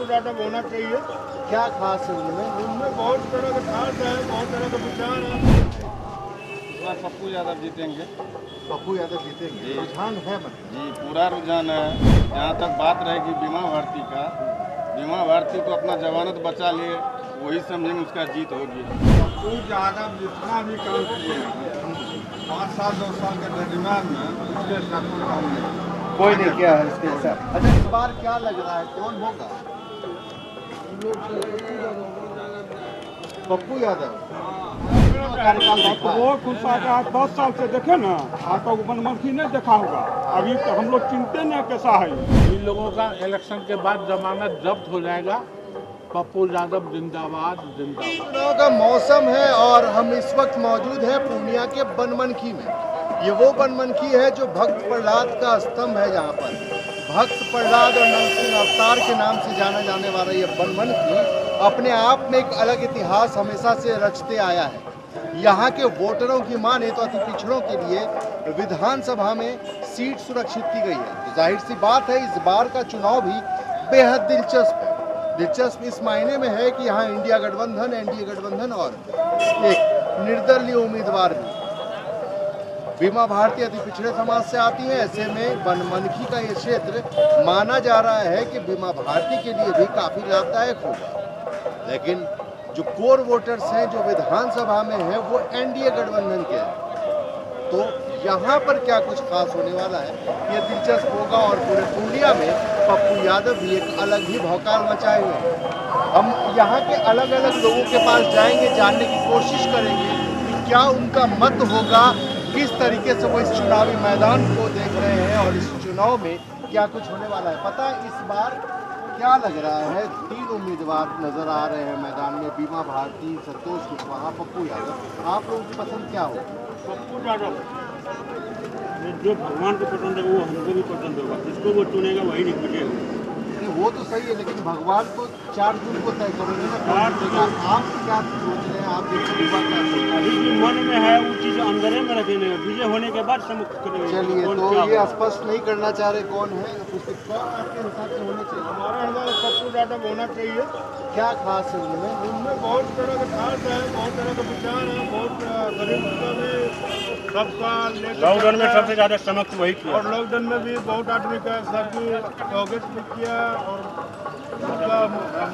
नाटक होना चाहिए। क्या खास है उनमें? उनमें बहुत तरह के खास है, बहुत तरह के विचार है। इस बार पप्पू यादव जीतेंगे। पप्पू यादव जीतेंगे, रुझान है मतलब? जी पूरा रुझान है। जहाँ तक बात रहेगी बीमा भारती का, बीमा भारती तो अपना जमानत बचा लिए, वही समझेंगे उसका जीत होगी। पप्पू यादव जितना भी काम किए हैं 5 साल 2 साल के दरमियान में उसके साथ कोई काम नहीं। कोई नहीं किया है इसके साथ। अच्छा, इस बार क्या लग रहा है, कौन होगा? पप्पू यादव कार्यकाल देखा है? बहुत खुश आ रहा है। 10 साल से देखे ना, आज तक बनमनखी नहीं देखा होगा। अभी तो हम लोग चिंते नहीं कैसा है। इन लोगों का इलेक्शन के बाद जमानत जब्त हो जाएगा। पप्पू यादव जिंदाबाद जिंदाबाद। चुनाव का मौसम है और हम इस वक्त मौजूद हैं पूर्णिया के बनमनखी में। ये वो बनमनखी है जो भक्त प्रहलाद का स्तंभ है। यहाँ पर भक्त प्रहलाद और नरसिंह अवतार के नाम से जाना जाने वाला ये बनमनखी अपने आप में एक अलग इतिहास हमेशा से रचते आया है। यहाँ के वोटरों की माने तो अति पिछड़ों के लिए विधानसभा में सीट सुरक्षित की गई है। तो जाहिर सी बात है इस बार का चुनाव भी बेहद दिलचस्प है। दिलचस्प इस मायने में है कि यहाँ एनडीए गठबंधन और एक निर्दलीय उम्मीदवार भी। बीमा भारती अति पिछड़े समाज से आती है। ऐसे में बनमनखी का ये क्षेत्र माना जा रहा है कि बीमा भारती के लिए भी काफी लाभदायक होगा। लेकिन जो कोर वोटर्स हैं जो विधानसभा में हैं वो एनडीए गठबंधन के हैं। तो यहाँ पर क्या कुछ खास होने वाला है, ये दिलचस्प होगा। और पूरे पूर्णिया में पप्पू यादव भी एक अलग ही भौकाल मचाए हुए हैं। हम यहाँ के अलग अलग लोगों के पास जाएंगे, जानने की कोशिश करेंगे कि क्या उनका मत होगा, किस तरीके से वो इस चुनावी मैदान को देख रहे हैं और इस चुनाव में क्या कुछ होने वाला है। पता है इस बार क्या लग रहा है? 3 उम्मीदवार नजर आ रहे हैं मैदान में, बीमा भारती, संतोष कुशवाहा, पप्पू यादव। आप लोगों की पसंद क्या हो? पप्पू यादव जो भगवान को पसंद है वो हमको भी पसंद होगा। जिसको वो चुनेगा वही निकलेगा। नहीं, वो तो सही है, लेकिन भगवान को 4 जून को तय करेंगे ना कौन जीतेगा। आप क्या सोच रहे हैं? आप युवा क्या सोच रहे हैं? अभी जो मन में है वो चीज़ अंदर में रखेंगे, विजय होने के बाद सब करेंगे। चलिए, कौन तो क्या ये होगा। स्पष्ट नहीं करना चाह रहे कौन है, कौन आपके हिसाब से होने चाहिए? हमारे हिसाब से पप्पू यादव होना चाहिए। क्या खास है उनमें? उनमें बहुत तरह के खास है, बहुत तरह के विचार है, बहुत गरीब का भी सबका लेकर लॉकडाउन में सबसे ज़्यादा समक्ष वही किया। और लॉकडाउन में भी बहुत आदमी का सबकी सहयोग भी किया और उसका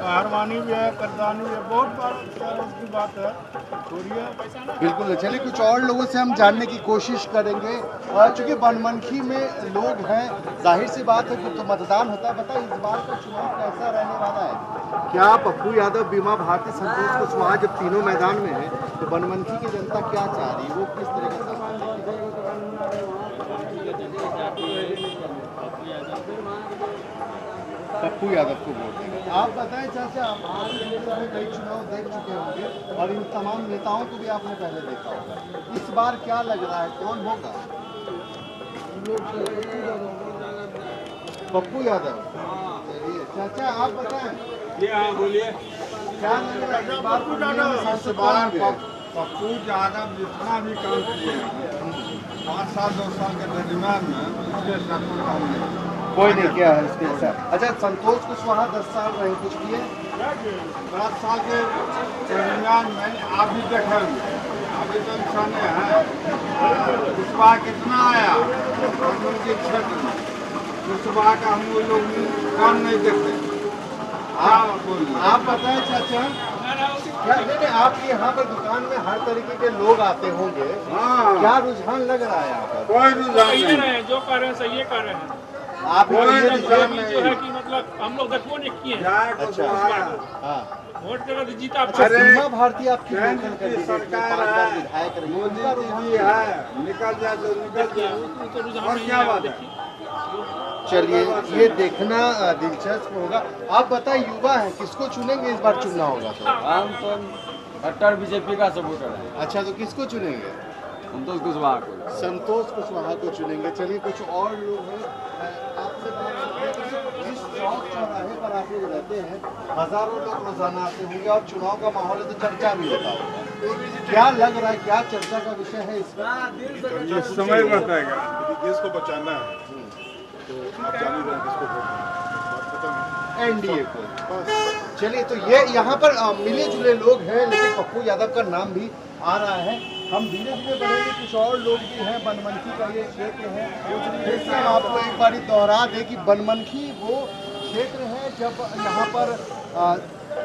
हारवानी भी है, करदानी भी है, बहुत सारी की बात है। छोड़िए बिल्कुल। चलिए, कुछ और लोगों से हम जानने की कोशिश करेंगे। चूंकि बनमनखी में लोग हैं, जाहिर सी बात है कि तो मतदान होता है। बताइए इस बार का चुनाव कैसा रहने वाला है? क्या पप्पू यादव, बीमा भारती, संतोष कुशवाहा जब तीनों मैदान में है तो बनमनखी की जनता क्या चाह रही है, वो किस तरह का पप्पू यादव को वोट देंगे? आप बताएं चाचा, आप कई चुनाव देख चुके होंगे और इन तमाम नेताओं को भी आपने पहले देखा होगा। इस बार क्या लग रहा है, कौन होगा? पप्पू यादव। चलिए चाचा, आप बताएं बोलिए। क्या लग रहा है इस बार पूर्णिया में सबसे कौन होंगे? पप्पू यादव जितना भी काम किए हैं 5 साल 2 साल के दरमियान में उसके साथ कोई काम नहीं। कोई नहीं किया है इसके साथ। अच्छा, संतोष कुशवाहा 10 साल रहे, कुछ किए? 10 साल के दरमियान में आप भी देखे अभी तो इंसान है कुशवाहा कितना आया के क्षेत्र में, कुशवाहा का हम लोग काम नहीं देखते। आप बताएं चाचा, क्या नहीं, आपके यहाँ पर दुकान में हर तरीके के लोग आते होंगे। क्या रुझान लग रहा है यहाँ पर? कोई रुझान नहीं। जो कर रहे हैं सही कर रहे हैं। आप ये रुझान जो है नहीं। कि मतलब हम लोग देखो नहीं किए हैं। अच्छा, हाँ। वोट देगा तो जीता। अच्छा, बीमा भारती आपकी लोकल कर दी, सरकार 5 बार है, विधायक रही। मोदी उनका रुझान जी है, निकल जाए तो निकल जाए। और क्या बात है? चलिए, ये देखना दिलचस्प होगा। आप बताएं, युवा है, किसको चुनेंगे इस बार चुनना होगा तो? हम तो कट्टर बीजेपी का सपोर्टर है। अच्छा, तो किसको चुनेंगे? संतोष कुशवाहा को। संतोष कुशवाहा को चुनेंगे। चलिए, कुछ और लोग हैं, आपसे बात करते हैं। जिस चौक चौराहे पर आप लोग रहते हैं, हजारों लोग रोजाना आते होंगे और चुनाव का माहौल है तो चर्चा भी होता होगा। क्या लग रहा है, क्या चर्चा का विषय है इसमें? ये समय बताएगा। देश को बचाना है तो आप जान ही रहे हैं किसको वोट देना। बात खत्म है। एनडीए को। चलिए, तो ये यहाँ पर मिले जुले लोग हैं, लेकिन पप्पू यादव का नाम भी आ रहा है। हम धीरे धीरे बढ़ेंगे, कुछ और लोग भी हैं। बनमनखी का ये क्षेत्र है। फिर से हम आपको एक बार दोहरा दें कि बनमनखी वो क्षेत्र है जब यहाँ पर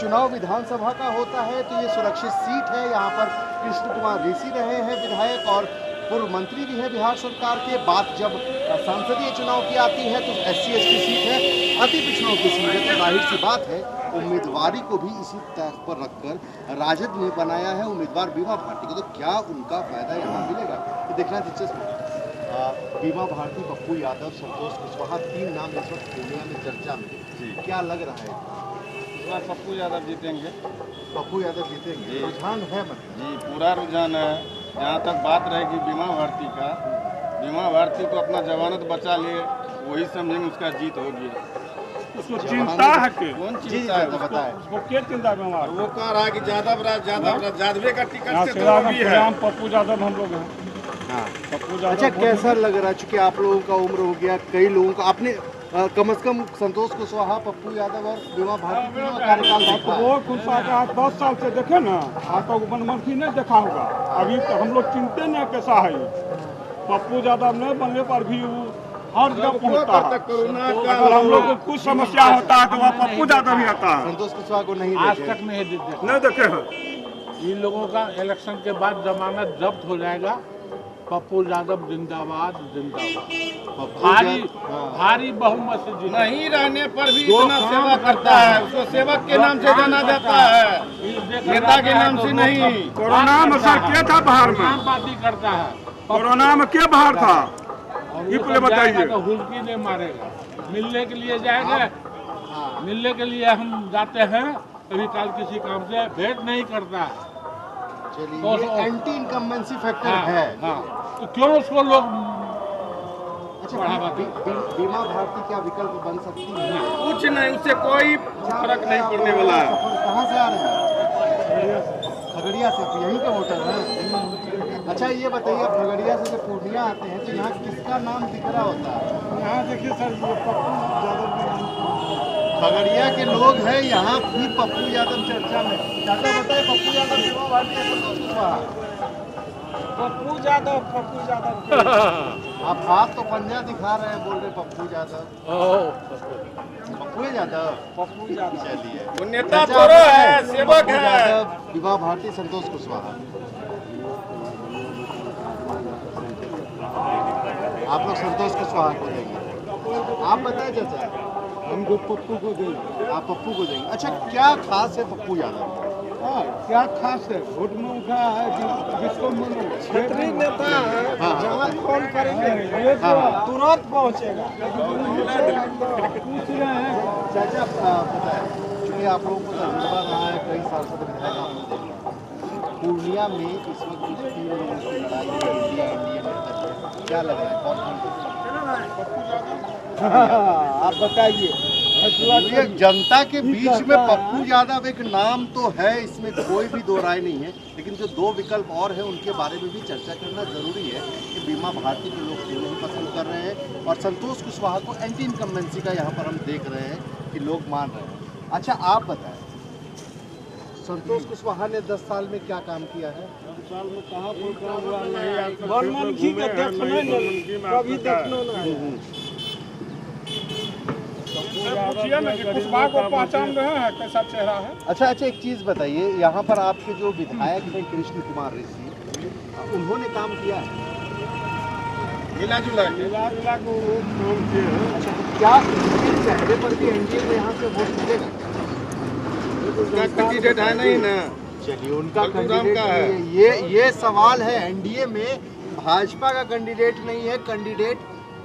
चुनाव विधानसभा का होता है तो ये सुरक्षित सीट है। यहाँ पर कृष्ण कुमार ऋषि रहे हैं विधायक और पूर्व मंत्री भी है बिहार सरकार के। बात जब संसदीय चुनाव की आती है तो SC ST सीट है, अति पिछड़ों की सीट है। तो जाहिर सी बात है उम्मीदवारी को भी इसी तर्ज पर रखकर राजद ने बनाया है उम्मीदवार बीमा भारती को। तो क्या उनका फायदा यहाँ मिलेगा, ये देखना दिलचस्प है। बीमा भारती, पप्पू यादव, संतोष कुशवाहा, 3 नाम इस वक्त पूर्णिया में चर्चा में। क्या लग रहा है इस बार पप्पू यादव जीतेंगे? पप्पू यादव जीतेंगे? रुझान है मतलब? जी, पूरा रुझान है। जहाँ तक बात रहेगी बीमा भारती का, बीमा भारती को अपना जमानत बचा ले, वही समझेंगे उसका जीत होगी। उसको चिंता है कि कौन जी चिंता है? तो बताएं। उसको क्या चिंता है हमारा? वो कह रहा है कि जादवे का टिकट से तो भी है। पप्पू यादव हम लोग हैं। हाँ। पप्पू यादव अच्छा, कैसा लग रहा है? चूंकि आप लोगों का उम्र हो गया, कई लोगों का आपने कम से कम संतोष कुशवाहा, पप्पू यादव और बीमा भारती तीनों का कार्यकाल देखा है। वो कुछ 10 साल से देखे ना, आप तो बनमनखी नहीं देखा होगा। अभी तो हम लोग चिंते नहीं कैसा है। पप्पू यादव नहीं बनने पर भी वो हर जगह पहुंचता है। अगर हम लोग को कुछ समस्या होता है तो वह पप्पू यादव ही आता है। संतोष कुशवाहा को नहीं आज देखे। तक नहीं नहीं देखे हैं। इन लोगों का इलेक्शन के बाद जमानत जब्त हो जाएगा। पप्पू यादव जिंदाबाद जिंदाबाद। भारी बहुमत से जीता। नहीं रहने पर भी इतना सेवा करता है, उसको सेवक के नाम से जाना जाता है, नेता के नाम से नहीं। कोरोना में सर क्या था बाहर में? नाम पार्टी करता है। कोरोना में क्या बाहर था? और ये वो पहले जब जाएगा बताइए। तो हुल्की नहीं मारेगा। मिलने के लिए जाएंगे, मिलने के लिए हम जाते हैं, कभी काल किसी काम से भेंट नहीं करता है। चलिए, ये एंटी इनकम्बेंसी फैक्टर है। हाँ, तो क्यों उसको लोग अच्छा, बढ़ावा दें? बीमा भारती क्या विकल्प बन सकती है? कुछ नहीं, उससे कोई फर्क नहीं पड़ने वाला है। कहाँ से आ रहे हैं? खगड़िया से। तो यहीं के वोटर हैं। अच्छा, ये बताइए, आप खगड़िया से जब पूर्णिया आते हैं तो यहाँ किसका नाम दिख रहा होता है? यहाँ देखिए सर, पप्पू यादव का नाम। खगड़िया के लोग हैं, यहाँ भी पप्पू यादव चर्चा में। चाचा बताए, पप्पू यादव बीमा भारती है संतोष कुशवाहा? पप्पू यादव आप हाथ तो पंजा दिखा रहे हैं, बोल रहे पप्पू यादव। पप्पू यादव। चलिए, वो नेता थोड़ा है, सेवक पप्पू है। यादव, बीमा भारती, संतोष कुशवाहा। आप लोग संतोष कुशवाहा को देंगे? आप बताएं चाचा। हमको पप्पू को देंगे। आप पप्पू को देंगे? अच्छा, क्या खास है पप्पू यादव? क्या खास है? वोट में उठा है जिसको क्षेत्रीय नेता है। हाँ। जहाँ फोन करेंगे ये तो हाँ। तुरंत पहुँचेगा। पूछ रहे हैं चाचा, बताएं, क्योंकि आप लोगों को तजुर्बा रहा है, कई सांसद विधायक आपने देखा। पूर्णिया में इस वक्त जो 3 लोगों की लड़ाई है, एनडीए में, क्या लग रहा है? आप बताइए। ये जनता के बीच में पप्पू यादव एक नाम तो है, इसमें कोई भी दो राय नहीं है, लेकिन जो 2 विकल्प और हैं उनके बारे में भी चर्चा करना जरूरी है कि बीमा भारती के लोग क्यों नहीं पसंद कर रहे हैं और संतोष कुशवाहा को एंटी इनकम्बेंसी का यहाँ पर हम देख रहे हैं कि लोग मान रहे हैं। अच्छा, आप बताएं, संतोष कुशवाहा ने 10 साल में क्या काम किया है? 10 साल में कहाँ कोई काम हुआ नहीं। बनमनखी के देखना कभी देखना नहीं। पूछिए ना कि कुशवाहा को पहचान रहे हैं, कैसा चेहरा है। अच्छा, एक चीज़ बताइए, यहाँ पर आपके जो विधायक हैं कृष्ण कुमार ऋषि, उन्होंने काम किया है? मिला जुला मिला को काम किए हैं। अच्छा, तो क्या इनके चेहरे पर भी एनडीए में यहाँ से वोट मिलेगा? कैंडिडेट है नहीं ना। चलिए, उनका बलराम कैंडिडेट का नहीं है। है। ये सवाल है, एनडीए में भाजपा का कैंडिडेट नहीं है, कैंडिडेट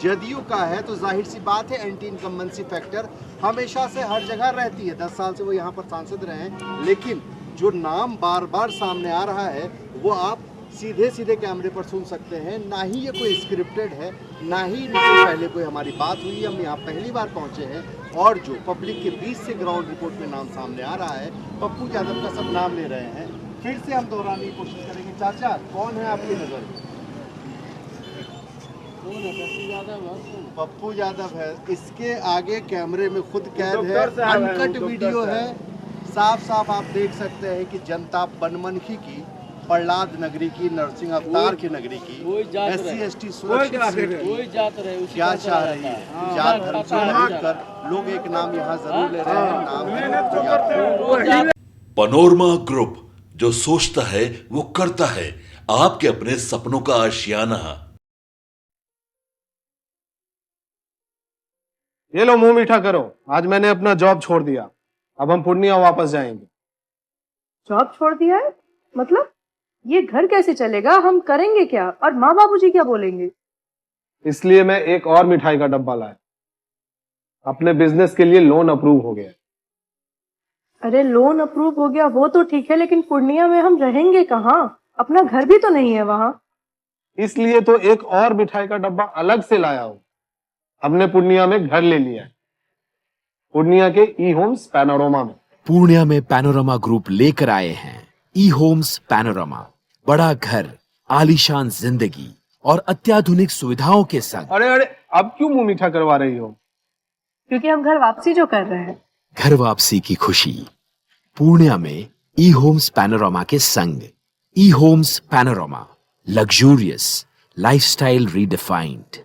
जदयू का है। तो जाहिर सी बात है, एंटी इनकम्बेंसी फैक्टर हमेशा से हर जगह रहती है। 10 साल से वो यहाँ पर सांसद रहे हैं, लेकिन जो नाम बार बार सामने आ रहा है वो आप सीधे सीधे कैमरे पर सुन सकते हैं। ना ही ये कोई स्क्रिप्टेड है, ना ही इनसे पहले कोई हमारी बात हुई। हम यहाँ पहली बार पहुँचे हैं और जो पब्लिक के बीच से ग्राउंड रिपोर्ट में नाम सामने आ रहा है, पप्पू यादव का सब नाम ले रहे हैं। फिर से हम दोहराने की कोशिश करेंगे। चाचा, कौन है आपकी नज़र में? पप्पू यादव है। इसके आगे कैमरे में खुद कैद है, अनकट वीडियो है। साफ साफ आप देख सकते हैं कि जनता बनमनखी की, प्रहलाद नगरी की, नरसिंह अवतार की नगरी की, SC/ST सुरक्षित सीट की क्या चाह रही है? जात धर्म से हटकर लोग एक नाम यहाँ जरूर ले रहे हैं, नाम है यादव। पैनोरमा ग्रुप, जो सोचता है वो करता है। आपके अपने सपनों का आशियाना। ये लो मुंह मीठा करो, आज मैंने अपना जॉब छोड़ दिया, अब हम पूर्णिया वापस जाएंगे। जॉब छोड़ दिया है? मतलब ये घर कैसे चलेगा? हम करेंगे क्या? और माँ बाबूजी क्या बोलेंगे? इसलिए मैं एक और मिठाई का डब्बा लाया। अपने बिजनेस के लिए लोन अप्रूव हो गया। अरे लोन अप्रूव हो गया वो तो ठीक है, लेकिन पूर्णिया में हम रहेंगे कहाँ? अपना घर भी तो नहीं है वहाँ। इसलिए तो एक और मिठाई का डब्बा अलग से लाया हूँ। हमने पूर्णिया में घर ले लिया है, पूर्णिया के ई होम्स पैनोरमा में। पूर्णिया में पैनोरमा ग्रुप लेकर आए हैं ई होम्स पैनोरमा। बड़ा घर, आलीशान जिंदगी और अत्याधुनिक सुविधाओं के संग। अरे अरे, अब क्यों मुंह मीठा करवा रही हो? क्योंकि हम घर वापसी जो कर रहे हैं। घर वापसी की खुशी पूर्णिया में ई होम्स पैनोरमा के संग। E homes panorama, luxurious lifestyle redefined.